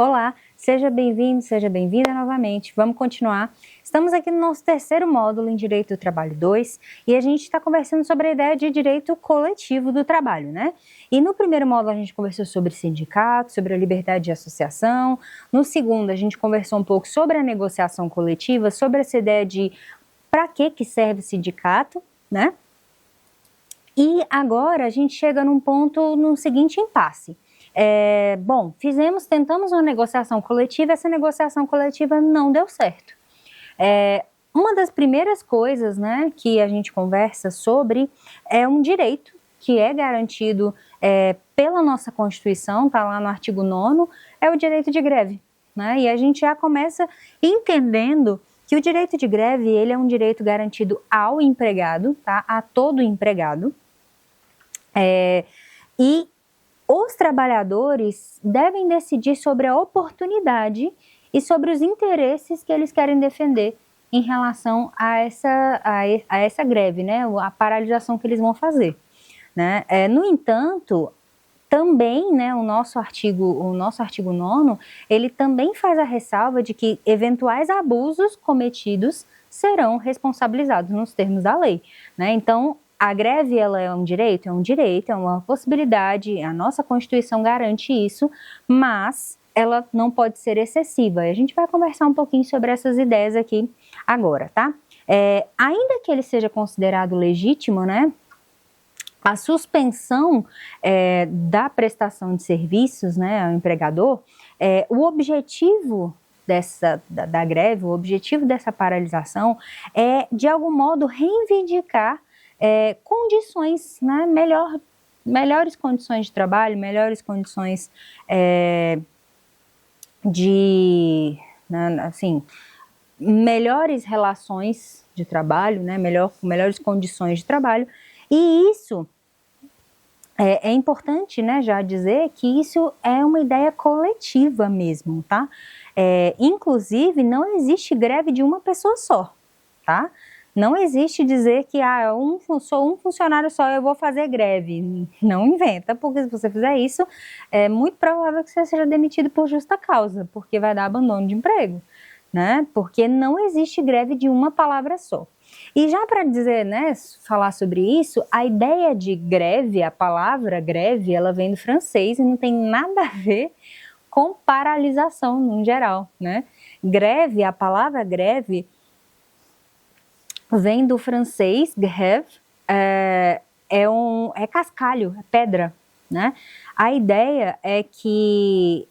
Olá, seja bem-vindo, seja bem-vinda novamente. Vamos continuar. Estamos aqui no nosso terceiro módulo em Direito do Trabalho 2 e a gente está conversando sobre a ideia de direito coletivo do trabalho, né? E no primeiro módulo a gente conversou sobre sindicato, sobre a liberdade de associação. No segundo a gente conversou um pouco sobre a negociação coletiva, sobre essa ideia de para que serve o sindicato, né? E agora a gente chega num seguinte impasse. Tentamos uma negociação coletiva, essa negociação coletiva não deu certo. Uma das primeiras coisas, né, que a gente conversa sobre é um direito que é garantido pela nossa Constituição, está lá no artigo 9º, é o direito de greve, né? E a gente já começa entendendo que o direito de greve, ele é um direito garantido ao empregado, tá? A todo empregado. E os trabalhadores devem decidir sobre a oportunidade e sobre os interesses que eles querem defender em relação a essa greve, né? A paralisação que eles vão fazer, né? No entanto, também, né, o nosso artigo 9º, ele também faz a ressalva de que eventuais abusos cometidos serão responsabilizados nos termos da lei, né? Então, a greve, ela é um direito, é uma possibilidade, a nossa Constituição garante isso, mas ela não pode ser excessiva. E a gente vai conversar um pouquinho sobre essas ideias aqui agora, tá? Ainda que ele seja considerado legítimo, né, a suspensão da prestação de serviços, né, ao empregador, o objetivo da greve, o objetivo dessa paralisação é, de algum modo, reivindicar condições, né, melhores condições de trabalho, melhores condições melhores relações de trabalho, né, melhores condições de trabalho, e isso é importante, né, já dizer que isso é uma ideia coletiva mesmo, tá? Inclusive, não existe greve de uma pessoa só, tá? Não existe dizer que sou um funcionário só, eu vou fazer greve. Não inventa, porque se você fizer isso, é muito provável que você seja demitido por justa causa, porque vai dar abandono de emprego, né? Porque não existe greve de uma palavra só. E já para dizer, né, falar sobre isso, a ideia de greve, a palavra greve, ela vem do francês e não tem nada a ver com paralisação em geral, né? Greve, a palavra greve vem do francês, grève, é cascalho, é pedra, né? A ideia é que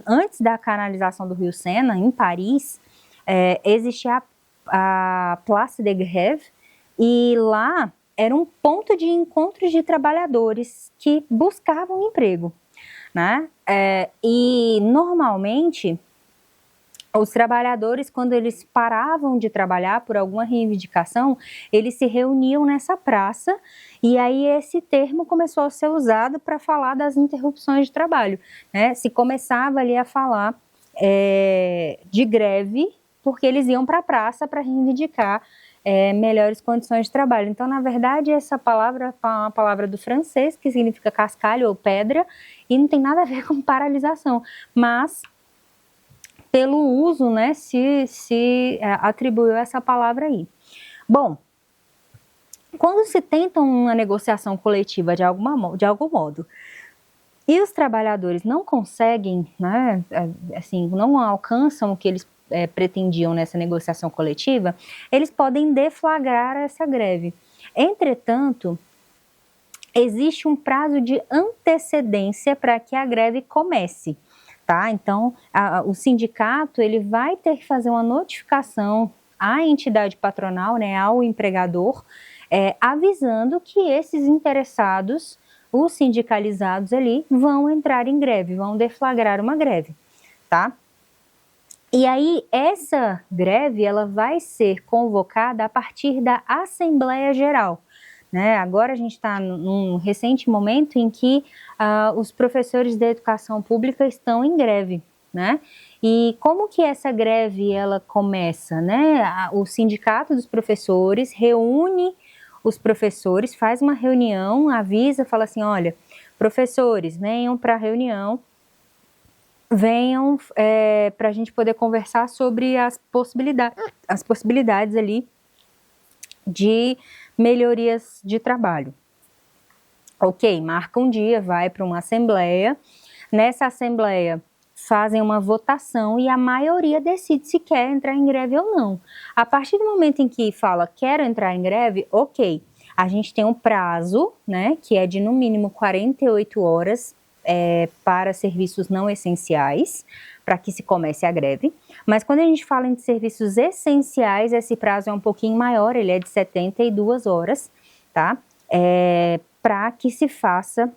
antes da canalização do Rio Sena, em Paris, existia a Place de Grève, e lá era um ponto de encontro de trabalhadores que buscavam emprego, né? E normalmente os trabalhadores, quando eles paravam de trabalhar por alguma reivindicação, eles se reuniam nessa praça, e aí esse termo começou a ser usado para falar das interrupções de trabalho, né? Se começava ali a falar de greve, porque eles iam para a praça para reivindicar melhores condições de trabalho. Então, na verdade, essa palavra é uma palavra do francês, que significa cascalho ou pedra, e não tem nada a ver com paralisação, mas pelo uso, né, se atribuiu essa palavra aí. Bom, quando se tenta uma negociação coletiva de algum modo, e os trabalhadores não conseguem, né, não alcançam o que eles pretendiam nessa negociação coletiva, eles podem deflagrar essa greve. Entretanto, existe um prazo de antecedência para que a greve comece. Tá? Então, o sindicato, ele vai ter que fazer uma notificação à entidade patronal, né, ao empregador, avisando que esses interessados, os sindicalizados ali, vão entrar em greve, vão deflagrar uma greve, tá? E aí, essa greve, ela vai ser convocada a partir da Assembleia Geral, né? Agora a gente está num recente momento em que os professores da educação pública estão em greve, né? E como que essa greve ela começa, né? O sindicato dos professores reúne os professores, faz uma reunião, avisa, fala assim, olha, professores, venham para a reunião venham para a gente poder conversar sobre as possibilidades ali de melhorias de trabalho. Ok, marca um dia, vai para uma assembleia, nessa assembleia fazem uma votação e a maioria decide se quer entrar em greve ou não. A partir do momento em que fala quero entrar em greve, ok, a gente tem um prazo, né, que é de no mínimo 48 horas para serviços não essenciais, para que se comece a greve. Mas quando a gente fala em serviços essenciais, esse prazo é um pouquinho maior, ele é de 72 horas, tá? Para que se faça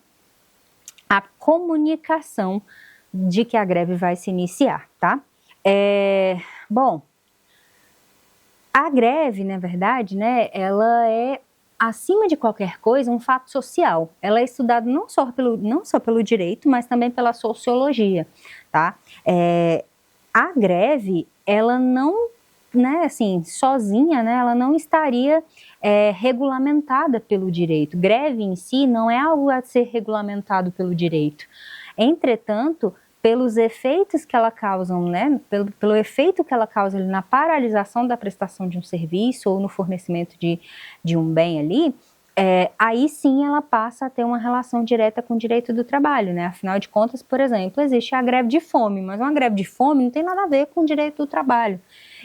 a comunicação de que a greve vai se iniciar, tá? Bom, a greve, na verdade, né, ela é, acima de qualquer coisa, um fato social. Ela é estudada não só pelo direito, mas também pela sociologia, tá? A greve, ela não, né, assim, sozinha, né, ela não estaria regulamentada pelo direito. Greve em si não é algo a ser regulamentado pelo direito. Entretanto, pelos efeitos que ela causa, né, pelo efeito que ela causa ali na paralisação da prestação de um serviço ou no fornecimento de um bem ali, aí sim ela passa a ter uma relação direta com o direito do trabalho, né? Afinal de contas, por exemplo, existe a greve de fome, mas uma greve de fome não tem nada a ver com o direito do trabalho.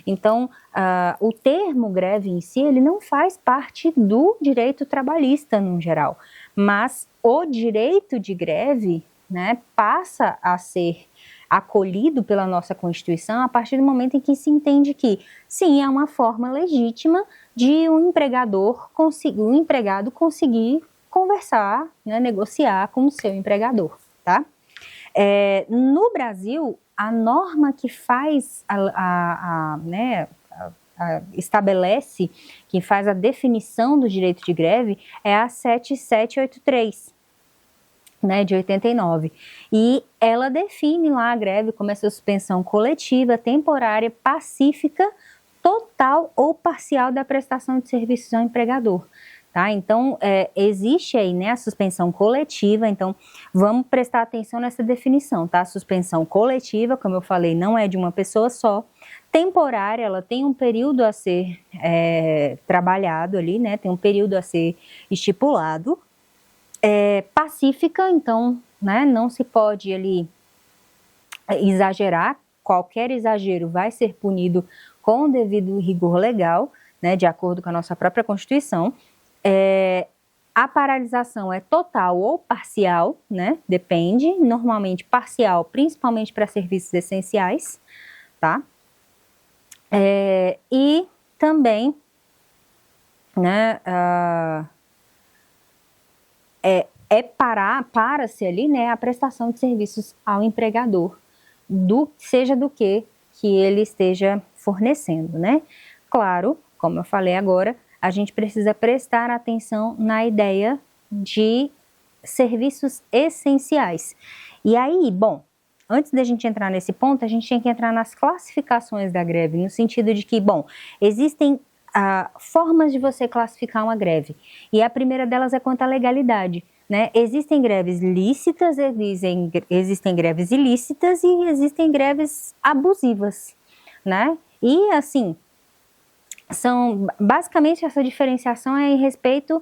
Então, o termo greve em si, ele não faz parte do direito trabalhista no geral, mas o direito de greve, né, passa a ser acolhido pela nossa Constituição a partir do momento em que se entende que, sim, é uma forma legítima de um empregado conseguir conversar, né, negociar com o seu empregador, tá? No Brasil, a norma que faz, estabelece, que faz a definição do direito de greve é a 7783, né, de 89, e ela define lá a greve como essa suspensão coletiva, temporária, pacífica, total ou parcial da prestação de serviços ao empregador, tá? Então, existe aí, né, a suspensão coletiva, então vamos prestar atenção nessa definição, tá? A suspensão coletiva, como eu falei, não é de uma pessoa só. Temporária, ela tem um período a ser trabalhado ali, né, tem um período a ser estipulado. Pacífica, então, né, não se pode ali exagerar, qualquer exagero vai ser punido com o devido rigor legal, né, de acordo com a nossa própria Constituição. A paralisação é total ou parcial, né, depende, normalmente parcial, principalmente para serviços essenciais, tá? E também, né, para-se ali, né, a prestação de serviços ao empregador, seja do que ele esteja fornecendo, né? Claro, como eu falei agora, a gente precisa prestar atenção na ideia de serviços essenciais. E aí, bom, antes da gente entrar nesse ponto, a gente tem que entrar nas classificações da greve, no sentido de que, bom, existem formas de você classificar uma greve, e a primeira delas é quanto à legalidade. Né? Existem greves lícitas, existem greves ilícitas e existem greves abusivas, né? E assim, basicamente essa diferenciação é em respeito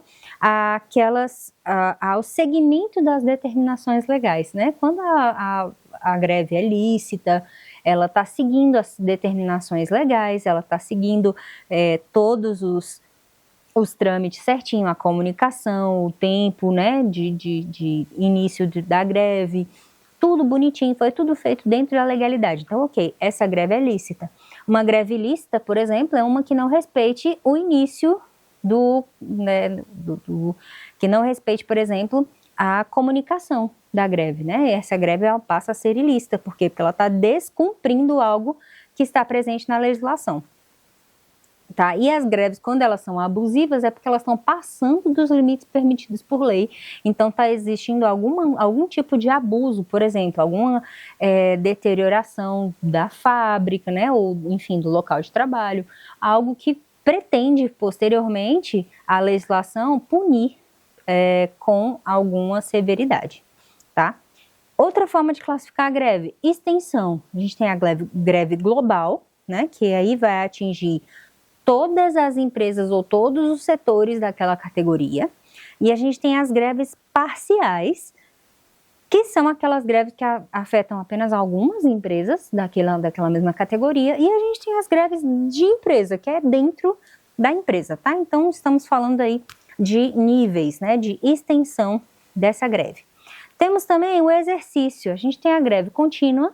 ao segmento das determinações legais, né? Quando a greve é lícita, ela está seguindo as determinações legais, ela está seguindo todos os trâmites certinho, a comunicação, o tempo, né, de início da greve, tudo bonitinho, foi tudo feito dentro da legalidade. Então, ok, essa greve é lícita. Uma greve ilícita, por exemplo, é uma que não respeite o início que não respeite, por exemplo, a comunicação da greve, né? Essa greve ela passa a ser ilícita, por quê? Porque ela está descumprindo algo que está presente na legislação. Tá? E as greves, quando elas são abusivas, é porque elas estão passando dos limites permitidos por lei. Então, está existindo algum tipo de abuso, por exemplo, alguma deterioração da fábrica, né, ou, enfim, do local de trabalho, algo que pretende, posteriormente, a legislação punir com alguma severidade, tá? Outra forma de classificar a greve, extensão. A gente tem a greve global, né, que aí vai atingir todas as empresas ou todos os setores daquela categoria. E a gente tem as greves parciais, que são aquelas greves que afetam apenas algumas empresas daquela mesma categoria. E a gente tem as greves de empresa, que é dentro da empresa, tá? Então, estamos falando aí de níveis, né, de extensão dessa greve. Temos também o exercício. A gente tem a greve contínua,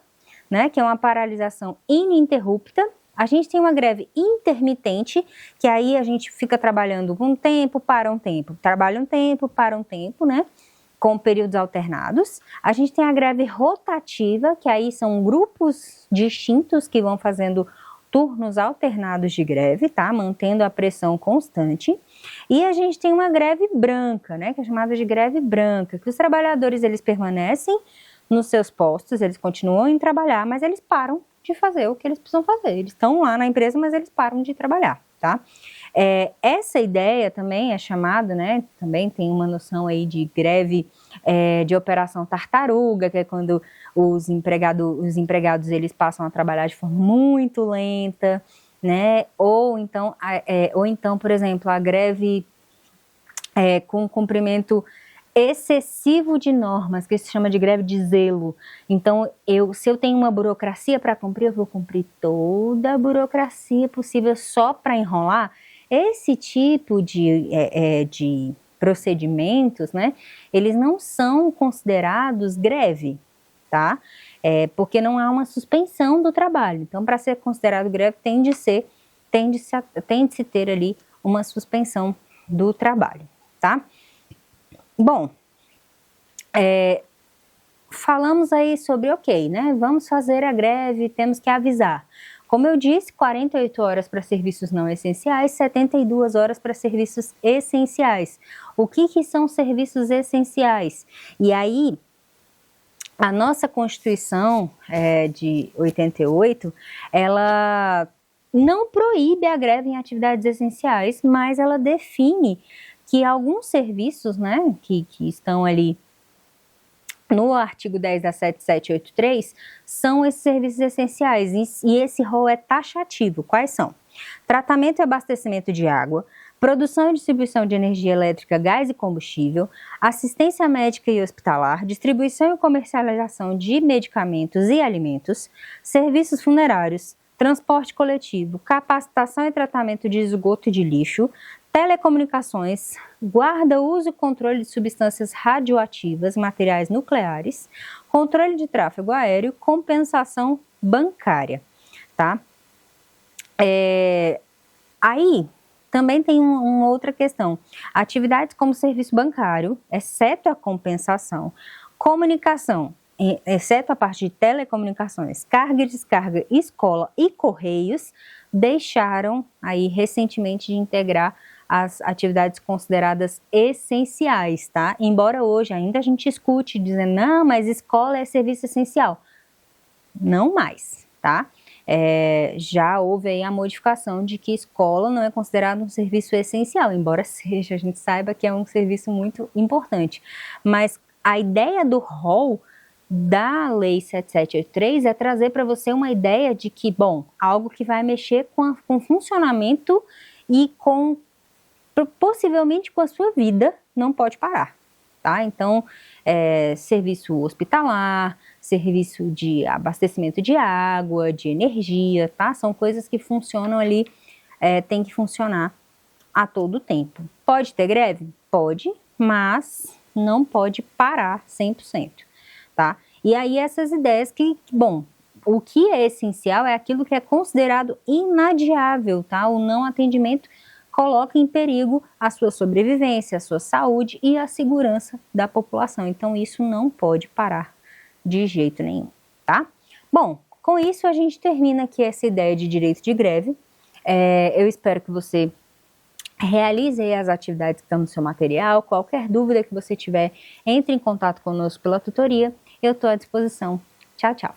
né, que é uma paralisação ininterrupta. A gente tem uma greve intermitente, que aí a gente fica trabalhando um tempo, para um tempo, trabalha um tempo, para um tempo, né, com períodos alternados. A gente tem a greve rotativa, que aí são grupos distintos que vão fazendo turnos alternados de greve, tá, mantendo a pressão constante. E a gente tem uma greve branca, né, que é chamada de greve branca, que os trabalhadores, eles permanecem nos seus postos, eles continuam em trabalhar, mas eles param de fazer o que eles precisam fazer. Eles estão lá na empresa, mas eles param de trabalhar, tá? Essa ideia também é chamada, né, também tem uma noção aí de greve de operação tartaruga, que é quando os empregados eles passam a trabalhar de forma muito lenta, né, ou então, por exemplo, a greve com cumprimento excessivo de normas, que se chama de greve de zelo. Então, se eu tenho uma burocracia para cumprir, eu vou cumprir toda a burocracia possível só para enrolar. Esse tipo de procedimentos, né, eles não são considerados greve, tá? Porque não há uma suspensão do trabalho. Então, para ser considerado greve, tem de se ter ali uma suspensão do trabalho, tá? Bom, falamos aí sobre, ok, né, vamos fazer a greve, temos que avisar. Como eu disse, 48 horas para serviços não essenciais, 72 horas para serviços essenciais. O que são serviços essenciais? E aí, a nossa Constituição de 88, ela não proíbe a greve em atividades essenciais, mas ela define que alguns serviços, né, que estão ali no artigo 10 da 7783, são esses serviços essenciais, e esse rol é taxativo. Quais são? Tratamento e abastecimento de água, produção e distribuição de energia elétrica, gás e combustível, assistência médica e hospitalar, distribuição e comercialização de medicamentos e alimentos, serviços funerários, transporte coletivo, capacitação e tratamento de esgoto e de lixo, telecomunicações, guarda, uso e controle de substâncias radioativas, materiais nucleares, controle de tráfego aéreo, compensação bancária, tá? Aí também tem uma outra questão. Atividades como serviço bancário, exceto a compensação, comunicação, exceto a parte de telecomunicações, carga e descarga, escola e correios, deixaram aí recentemente de integrar as atividades consideradas essenciais, tá? Embora hoje ainda a gente escute dizendo, não, mas escola é serviço essencial. Não mais, tá? Já houve aí a modificação de que escola não é considerado um serviço essencial, embora seja, a gente saiba que é um serviço muito importante. Mas a ideia do rol da Lei 7783 é trazer para você uma ideia de que, bom, algo que vai mexer com o funcionamento e possivelmente com a sua vida, não pode parar, tá? Então, serviço hospitalar, serviço de abastecimento de água, de energia, tá? São coisas que funcionam ali, tem que funcionar a todo tempo. Pode ter greve? Pode, mas não pode parar 100%, tá? E aí essas ideias que, bom, o que é essencial é aquilo que é considerado inadiável, tá? O não atendimento coloca em perigo a sua sobrevivência, a sua saúde e a segurança da população. Então, isso não pode parar de jeito nenhum, tá? Bom, com isso a gente termina aqui essa ideia de direito de greve. Eu espero que você realize aí as atividades que estão no seu material. Qualquer dúvida que você tiver, entre em contato conosco pela tutoria. Eu estou à disposição. Tchau, tchau.